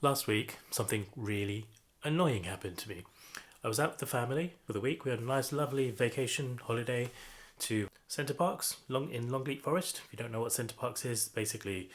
Last week, something really annoying happened to me. I was out with the family for the week. We had a nice, lovely vacation holiday to Centre Parks in Longleat Forest. If you don't know what Centre Parks is, basically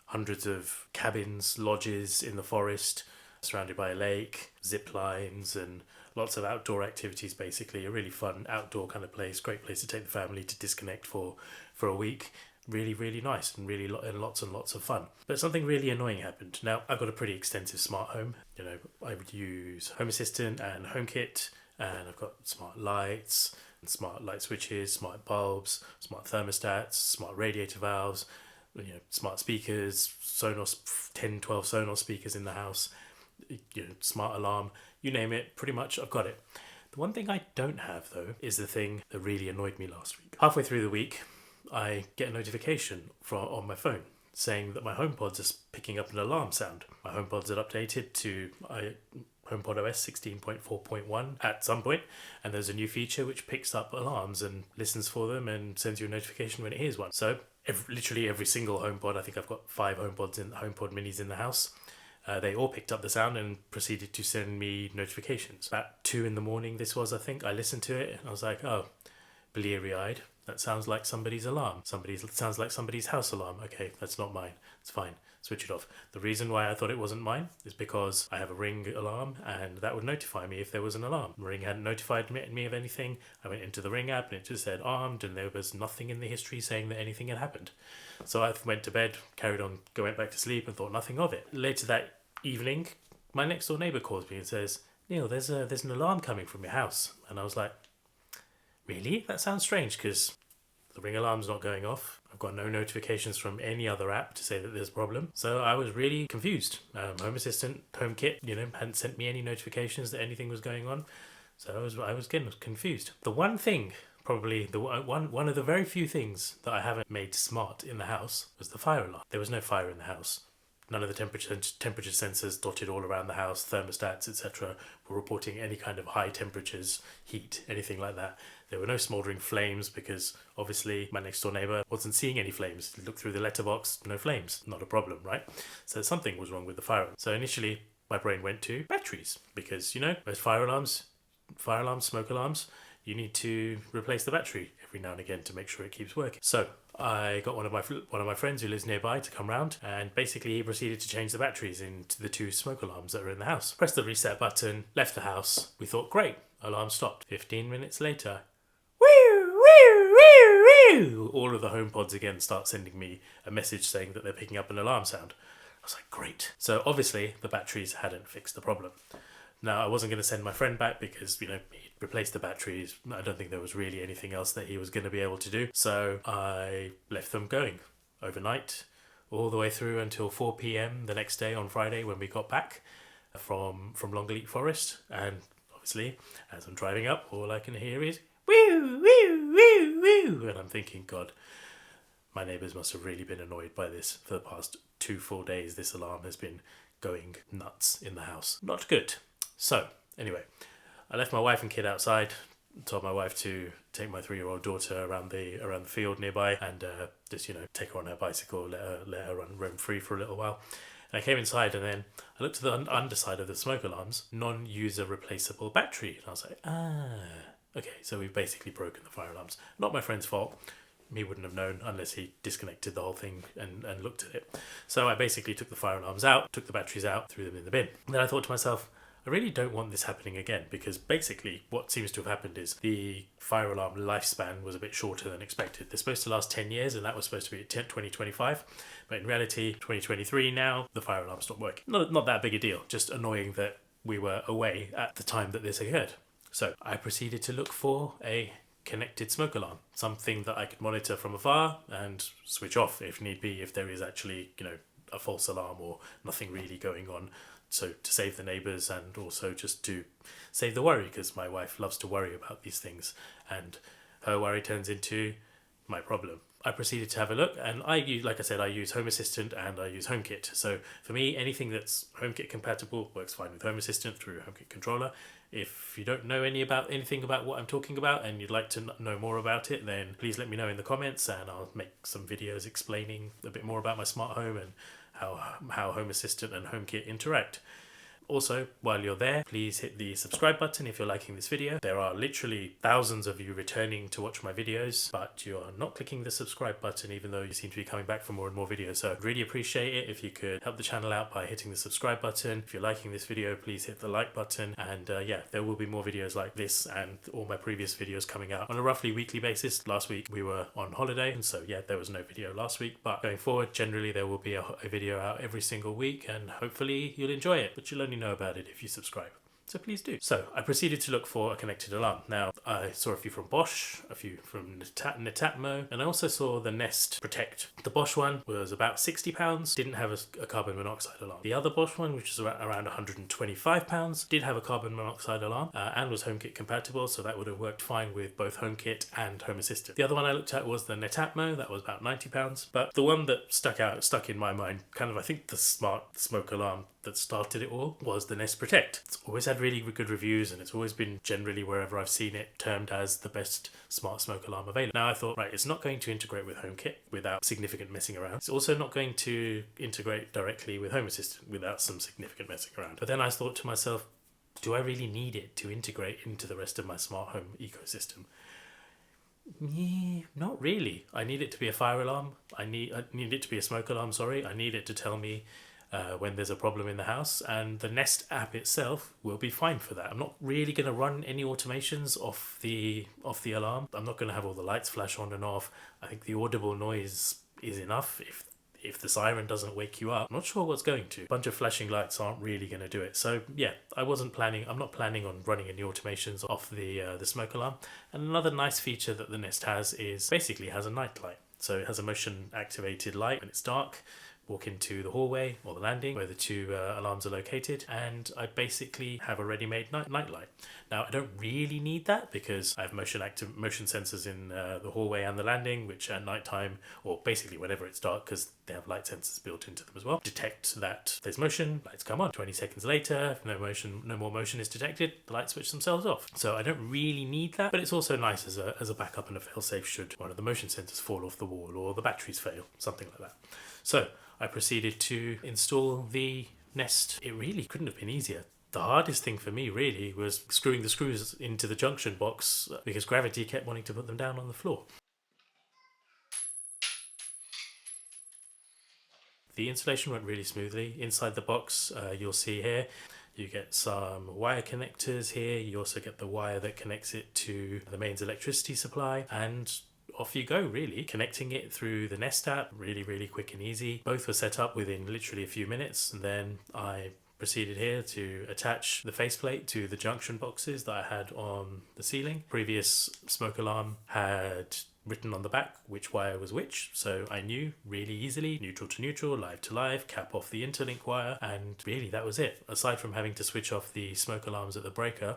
hundreds of cabins, lodges in the forest, surrounded by a lake, zip lines, and lots of outdoor activities. Basically, a really fun outdoor kind of place. Great place to take the family to disconnect for a week. Really, really nice and lots of fun. But something really annoying happened. Now, I've got a pretty extensive smart home. I would use Home Assistant and HomeKit, and I've got smart lights, smart light switches, smart bulbs, smart thermostats, smart radiator valves, smart speakers, Sonos, 10, 12 Sonos speakers in the house, smart alarm, you name it, pretty much I've got it. The one thing I don't have, though, is the thing that really annoyed me last week. Halfway through the week, I get a notification on my phone saying that my HomePods are picking up an alarm sound. My HomePods had updated to HomePod OS 16.4.1 at some point, and there's a new feature which picks up alarms and listens for them and sends you a notification when it hears one. So literally every single HomePod, I think I've got 5 HomePod minis in the house. They all picked up the sound and proceeded to send me notifications. About 2 in the morning this was, I think. I listened to it and I was like, oh, bleary-eyed. That sounds like somebody's alarm. Sounds like somebody's house alarm. Okay, that's not mine. It's fine. Switch it off. The reason why I thought it wasn't mine is because I have a Ring alarm and that would notify me if there was an alarm. Ring hadn't notified me of anything. I went into the Ring app and it just said armed, and there was nothing in the history saying that anything had happened. So I went to bed, carried on, went back to sleep and thought nothing of it. Later that evening, my next door neighbour calls me and says, Neil, there's an alarm coming from your house. And I was like, really? That sounds strange, because the Ring alarm's not going off. I've got no notifications from any other app to say that there's a problem. So I was really confused. Home Assistant, HomeKit, hadn't sent me any notifications that anything was going on. So I was getting confused. The one thing, probably one of the very few things that I haven't made smart in the house was the fire alarm. There was no fire in the house. None of the temperature sensors dotted all around the house, thermostats, etc., were reporting any kind of high temperatures, heat, anything like that. There were no smouldering flames because obviously my next door neighbour wasn't seeing any flames. Looked through the letterbox, no flames, not a problem, right? So something was wrong with the fire alarm. So initially my brain went to batteries because, most fire alarms, smoke alarms, you need to replace the battery every now and again to make sure it keeps working. So I got one of my friends who lives nearby to come round, and basically he proceeded to change the batteries into the 2 smoke alarms that are in the house. Pressed the reset button, left the house. We thought, great, alarm stopped. 15 minutes later, all of the HomePods again start sending me a message saying that they're picking up an alarm sound. I was like, great. So obviously the batteries hadn't fixed the problem. Now, I wasn't going to send my friend back because, he'd replaced the batteries. I don't think there was really anything else that he was going to be able to do. So I left them going overnight, all the way through until 4 p.m. the next day on Friday when we got back from Longleat Forest. And obviously, as I'm driving up, all I can hear is woo, woo, woo, woo. And I'm thinking, God, my neighbours must have really been annoyed by this for the past 2 full days. This alarm has been going nuts in the house. Not good. So, anyway, I left my wife and kid outside, told my wife to take my 3-year-old daughter around the field nearby and just, take her on her bicycle, let her roam free for a little while. And I came inside and then I looked at the underside of the smoke alarms, non-user replaceable battery. And I was like, okay, so we've basically broken the fire alarms. Not my friend's fault. He wouldn't have known unless he disconnected the whole thing and looked at it. So I basically took the fire alarms out, took the batteries out, threw them in the bin. And then I thought to myself, I really don't want this happening again, because basically what seems to have happened is the fire alarm lifespan was a bit shorter than expected. They're supposed to last 10 years and that was supposed to be 2025, but in reality 2023 now the fire alarm stopped working. Not that big a deal, just annoying that we were away at the time that this occurred. So I proceeded to look for a connected smoke alarm, something that I could monitor from afar and switch off if need be, if there is actually a false alarm or nothing really going on. So to save the neighbours and also just to save the worry, because my wife loves to worry about these things and her worry turns into my problem. I proceeded to have a look and I use Home Assistant and I use HomeKit. So for me, anything that's HomeKit compatible works fine with Home Assistant through HomeKit controller. If you don't know anything about what I'm talking about and you'd like to know more about it, then please let me know in the comments and I'll make some videos explaining a bit more about my smart home and how Home Assistant and HomeKit interact. Also, while you're there, please hit the subscribe button if you're liking this video. There are literally thousands of you returning to watch my videos, but you're not clicking the subscribe button even though you seem to be coming back for more and more videos. So I'd really appreciate it if you could help the channel out by hitting the subscribe button. If you're liking this video, please hit the like button. And yeah, there will be more videos like this and all my previous videos coming out on a roughly weekly basis. Last week we were on holiday, and so yeah, there was no video last week. But going forward, generally there will be a video out every single week, and hopefully you'll enjoy it. But you'll only know about it if you subscribe, so please do. So I proceeded to look for a connected alarm. Now I saw a few from Bosch, a few from Netatmo, and I also saw the Nest Protect. The Bosch one was about £60, didn't have a carbon monoxide alarm. The other Bosch one, which is around £125, did have a carbon monoxide alarm and was HomeKit compatible, so that would have worked fine with both HomeKit and Home Assistant. The other one I looked at was the Netatmo, that was about £90, but the one that stuck in my mind, kind of I think the smart smoke alarm that started it all, was the Nest Protect. It's always had really good reviews, and it's always been generally, wherever I've seen it, termed as the best smart smoke alarm available. Now I thought, right, it's not going to integrate with HomeKit without significant messing around. It's also not going to integrate directly with Home Assistant without some significant messing around. But then I thought to myself, do I really need it to integrate into the rest of my smart home ecosystem? Not really. I need it to be a fire alarm. I need it to be a smoke alarm, sorry. I need it to tell me when there's a problem in the house, and the Nest app itself will be fine for that. I'm not really going to run any automations off the alarm. I'm not going to have all the lights flash on and off. I think the audible noise is enough. If the siren doesn't wake you up, I'm not sure what's going to. A bunch of flashing lights aren't really going to do it. So yeah, I'm not planning on running any automations off the smoke alarm. And another nice feature that the Nest has is basically has a night light. So it has a motion activated light when it's dark. Walk into the hallway or the landing where the two alarms are located, and I basically have a ready-made night light. Now I don't really need that because I have motion sensors in the hallway and the landing, which at night time, or basically whenever it's dark, because they have light sensors built into them as well, detect that there's motion, lights come on. 20 seconds later, if no more motion is detected, the lights switch themselves off. So I don't really need that, but it's also nice as a backup and a failsafe should one of the motion sensors fall off the wall or the batteries fail, something like that. So I proceeded to install the Nest. It really couldn't have been easier. The hardest thing for me really was screwing the screws into the junction box because gravity kept wanting to put them down on the floor. The installation went really smoothly. Inside the box, you'll see here, you get some wire connectors here. You also get the wire that connects it to the mains electricity supply, and off you go, really. Connecting it through the Nest app, really quick and easy. Both were set up within literally a few minutes, and then I proceeded here to attach the faceplate to the junction boxes that I had on the ceiling. Previous smoke alarm had written on the back which wire was which, so I knew really easily, neutral to neutral, live to live, cap off the interlink wire, and really that was it. Aside from having to switch off the smoke alarms at the breaker,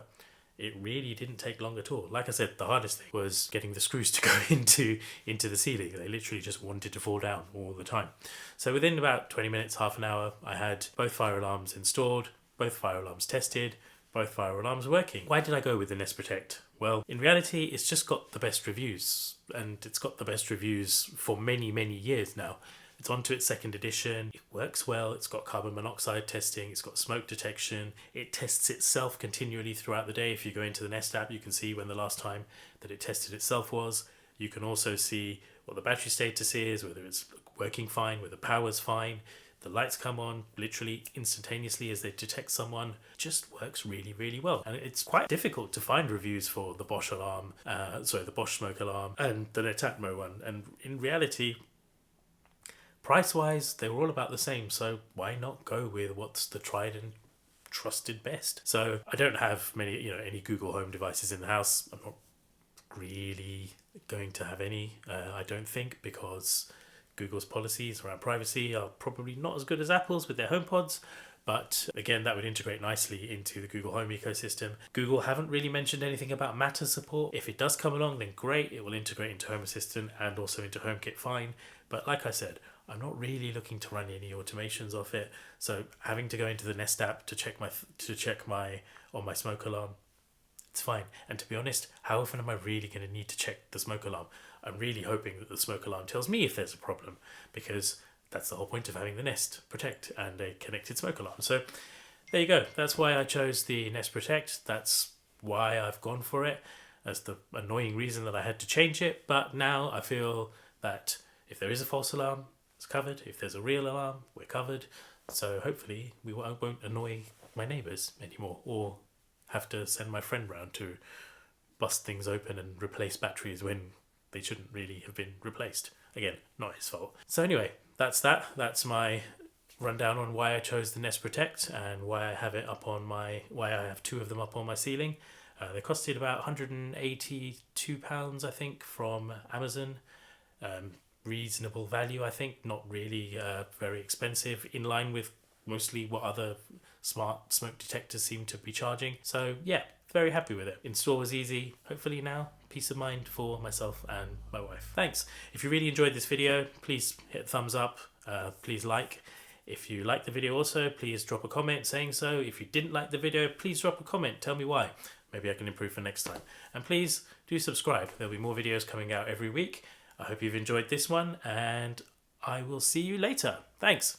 it really didn't take long at all. Like I said, the hardest thing was getting the screws to go into the ceiling. They literally just wanted to fall down all the time. So within about 20 minutes, half an hour, I had both fire alarms installed, both fire alarms tested, both fire alarms working. Why did I go with the Nest Protect? Well, in reality, it's just got the best reviews, and it's got the best reviews for many years now. It's on to its second edition. It works well. It's got carbon monoxide testing. It's got smoke detection. It tests itself continually throughout the day. If you go into the Nest app, you can see when the last time that it tested itself was. You can also see what the battery status is, whether it's working fine, whether the power's fine. The lights come on literally instantaneously as they detect someone. It just works really well. And it's quite difficult to find reviews for the Bosch alarm, the Bosch smoke alarm and the Netatmo one. And in reality, price-wise, they were all about the same, so why not go with what's the tried and trusted best? So I don't have any Google Home devices in the house. I'm not really going to have any, I don't think, because Google's policies around privacy are probably not as good as Apple's with their HomePods. But again, that would integrate nicely into the Google Home ecosystem. Google haven't really mentioned anything about Matter support. If it does come along, then great. It will integrate into Home Assistant and also into HomeKit fine. But like I said, I'm not really looking to run any automations off it. So having to go into the Nest app to check my smoke alarm, it's fine. And to be honest, how often am I really going to need to check the smoke alarm? I'm really hoping that the smoke alarm tells me if there's a problem, because that's the whole point of having the Nest Protect and a connected smoke alarm. So there you go. That's why I chose the Nest Protect. That's why I've gone for it. That's the annoying reason that I had to change it. But now I feel that if there is a false alarm, it's covered. If there's a real alarm, we're covered. So hopefully I won't annoy my neighbours anymore, or have to send my friend round to bust things open and replace batteries when they shouldn't really have been replaced. Again, not his fault. So anyway, that's that. That's my rundown on why I chose the Nest Protect and why I have two of them up on my ceiling. They costed about £182, I think, from Amazon. Reasonable value, I think. Not really very expensive, in line with mostly what other smart smoke detectors seem to be charging. So yeah, very happy with it. Install was easy. Hopefully now, peace of mind for myself and my wife. Thanks. If you really enjoyed this video, please hit thumbs up. Please like. If you liked the video also, please drop a comment saying so. If you didn't like the video, please drop a comment. Tell me why. Maybe I can improve for next time. And please do subscribe. There'll be more videos coming out every week. I hope you've enjoyed this one, and I will see you later. Thanks.